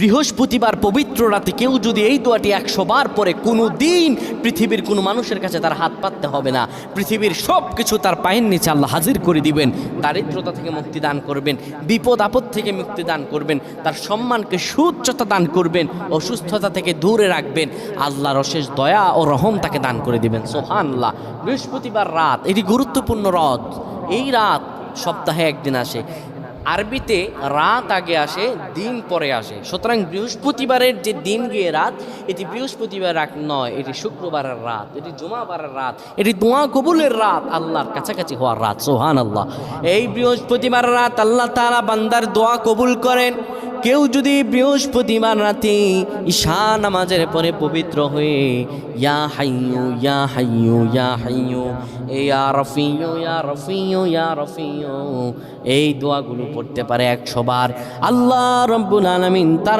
বৃহস্পতিবার পবিত্র রাতে কেউ যদি এই দোয়াটি 100 বার পরে কোনো দিন পৃথিবীর কোনো মানুষের কাছে তার হাত পাততে হবে না। পৃথিবীর সব কিছু তার পায়ের নিচে আল্লাহ হাজির করে দিবেন। দারিদ্রতা থেকে মুক্তি দান করবেন, বিপদ আপদ থেকে মুক্তি দান করবেন, তার সম্মানকে সুউচ্চতা দান করবেন, অসুস্থতা থেকে দূরে রাখবেন। আল্লাহর অশেষ দয়া ও রহম তাকে দান করে দিবেন। সুবহানাল্লাহ। বৃহস্পতিবার রাত এটি গুরুত্বপূর্ণ রাত। এই রাত সপ্তাহে একদিন আসে। আরবিতে রাত আগে আসে, দিন পরে আসে। সুতরাং বৃহস্পতিবারের যে দিন গিয়ে রাত, এটি বৃহস্পতিবার রাত নয়, এটি শুক্রবারের রাত, এটি জুমাবারের রাত, এটি দোয়া কবুলের রাত, আল্লাহর কাছাকাছি হওয়ার রাত। সুবহানাল্লাহ। এই বৃহস্পতিবার রাত আল্লাহ তাআলা বান্দার দোয়া কবুল করেন। কেউ যদি বৃহস্পতিবার রাতে ঈশা নামাজের পরে পবিত্র হয়ে ইয়া হাইয়ু ইয়া হাইয়ু ইয়া হাইয়ু ইয়া রফিয়ু ইয়া রফিয়ু ইয়া রফিয়ু এই দোয়াগুলো পড়তে পারে 100 বার, আল্লাহ রাব্বুল আলামিন তার